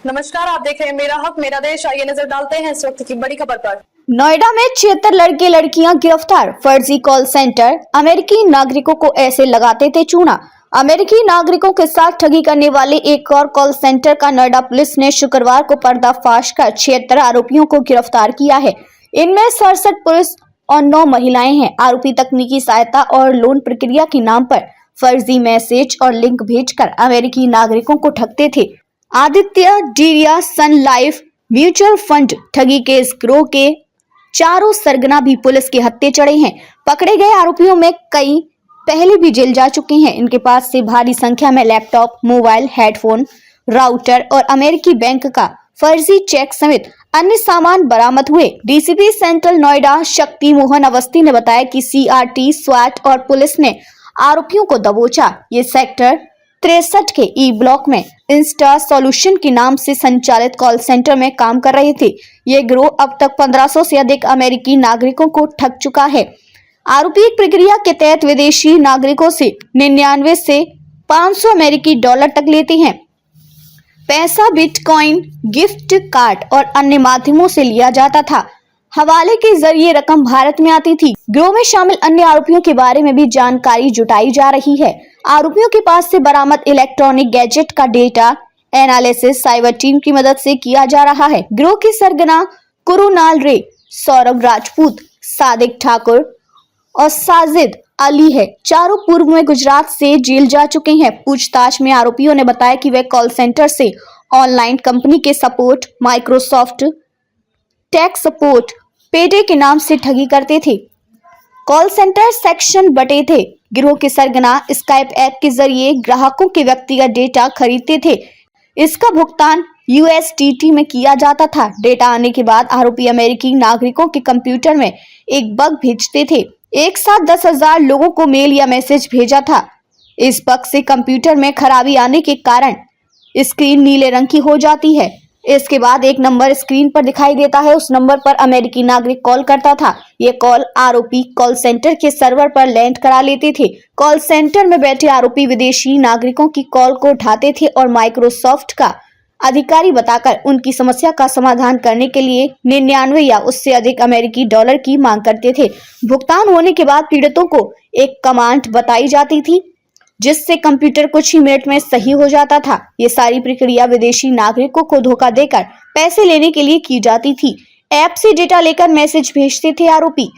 नमस्कार, आप देख रहे हैं मेरा हक मेरा देश। आइए नजर डालते हैं इस वक्त की बड़ी खबर पर। नोएडा में 76 लड़के लड़कियां गिरफ्तार। फर्जी कॉल सेंटर अमेरिकी नागरिकों को ऐसे लगाते थे चूना। अमेरिकी नागरिकों के साथ ठगी करने वाले एक और कॉल सेंटर का नोएडा पुलिस ने शुक्रवार को पर्दाफाश कर 76 आरोपियों को गिरफ्तार किया है। इनमें 67 पुरुष और 9 महिलाएं हैं। आरोपी तकनीकी सहायता और लोन प्रक्रिया के नाम पर फर्जी मैसेज और लिंक भेजकर अमेरिकी नागरिकों को ठगते थे। आदित्य डीरिया सन लाइफ म्यूचुअल फंड ठगी के इस गिरोह के चारों सरगना भी पुलिस के हत्थे चढ़े हैं। पकड़े गए आरोपियों में कई पहले भी जेल जा चुके हैं। इनके पास से भारी संख्या में लैपटॉप, मोबाइल, हेडफोन, राउटर और अमेरिकी बैंक का फर्जी चेक समेत अन्य सामान बरामद हुए। डीसीपी सेंट्रल नोएडा शक्ति मोहन अवस्थी ने बताया कि सीआरटी, स्वाट और पुलिस ने आरोपियों को दबोचा। ये सेक्टर 63 के ई ब्लॉक में इंस्टा सॉल्यूशन के नाम से संचालित कॉल सेंटर में काम कर रहे थे। ये गिरोह अब तक 1500 से अधिक अमेरिकी नागरिकों को ठग चुका है। आरोपी एक प्रक्रिया के तहत विदेशी नागरिकों से 99 से 500 अमेरिकी डॉलर तक लेते हैं। पैसा बिटकॉइन, गिफ्ट कार्ड और अन्य माध्यमों से लिया जाता था। हवाले के जरिए रकम भारत में आती थी। गिरोह में शामिल अन्य आरोपियों के बारे में भी जानकारी जुटाई जा रही है। आरोपियों के पास से बरामद इलेक्ट्रॉनिक गैजेट का डेटा एनालिसिस साइबर टीम की मदद से किया जा रहा है। गिरोह के सरगना कुरुनाल रे, सौरभ राजपूत, सादिक ठाकुर और साजिद अली है। चारों पूर्व में गुजरात से जेल जा चुके हैं। पूछताछ में आरोपियों ने बताया कि वे कॉल सेंटर से ऑनलाइन कंपनी के सपोर्ट, माइक्रोसॉफ्ट टैक्स सपोर्ट, पेडे के नाम से ठगी करते थे। कॉल सेंटर सेक्शन बटे थे। गिरोह के सरगना स्काइप ऐप के जरिए ग्राहकों के व्यक्तिगत डेटा खरीदते थे। इसका भुगतान USDT में किया जाता था। डेटा आने के बाद आरोपी अमेरिकी नागरिकों के कंप्यूटर में एक बग भेजते थे। एक साथ 10,000 लोगों को मेल या मैसेज भेजा था। इस बग से कंप्यूटर में खराबी आने के कारण स्क्रीन नीले रंग की हो जाती है। इसके बाद एक नंबर स्क्रीन पर दिखाई देता है। उस नंबर पर अमेरिकी नागरिक कॉल करता था। ये कॉल आरोपी कॉल सेंटर के सर्वर पर लैंड करा लेते थे। कॉल सेंटर में बैठे आरोपी विदेशी नागरिकों की कॉल को उठाते थे और माइक्रोसॉफ्ट का अधिकारी बताकर उनकी समस्या का समाधान करने के लिए 99 या उससे अधिक अमेरिकी डॉलर की मांग करते थे। भुगतान होने के बाद पीड़ितों को एक कमांड बताई जाती थी जिससे कंप्यूटर कुछ ही मिनट में सही हो जाता था। ये सारी प्रक्रिया विदेशी नागरिकों को धोखा देकर पैसे लेने के लिए की जाती थी। ऐप से डेटा लेकर मैसेज भेजते थे आरोपी।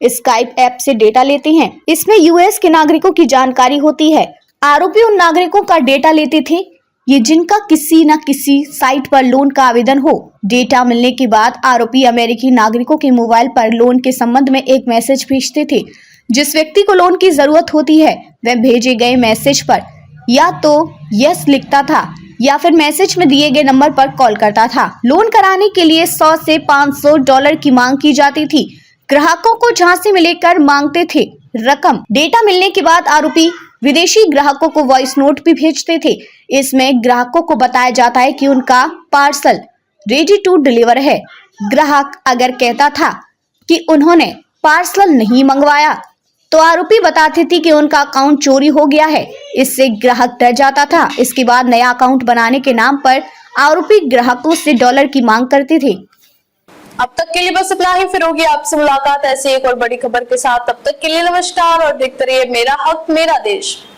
स्काइप ऐप से डेटा लेते हैं। इसमें US के नागरिकों की जानकारी होती है। आरोपी उन नागरिकों का डेटा लेते थे ये जिनका किसी न किसी साइट पर लोन का आवेदन हो। डेटा मिलने के बाद आरोपी अमेरिकी नागरिकों के मोबाइल पर लोन के संबंध में एक मैसेज भेजते थे। जिस व्यक्ति को लोन की जरूरत होती है वह भेजे गए मैसेज पर या तो यस लिखता था या फिर मैसेज में दिए गए नंबर पर कॉल करता था। लोन कराने के लिए 100 से 500 डॉलर की मांग की जाती थी। ग्राहकों को झांसे में लेकर मांगते थे रकम। डेटा मिलने के बाद आरोपी विदेशी ग्राहकों को वॉइस नोट भी भेजते थे। इसमें ग्राहकों को बताया जाता है कि उनका पार्सल रेडी टू डिलीवर है। ग्राहक अगर कहता था कि उन्होंने पार्सल नहीं मंगवाया तो आरोपी बताते थे कि उनका अकाउंट चोरी हो गया है। इससे ग्राहक डर जाता था। इसके बाद नया अकाउंट बनाने के नाम पर आरोपी ग्राहकों से डॉलर की मांग करते थे। अब तक के लिए बस इतना ही। फिर होगी आपसे मुलाकात ऐसी एक और बड़ी खबर के साथ। तब तक के लिए नमस्कार और देखते रहिए मेरा हक मेरा देश।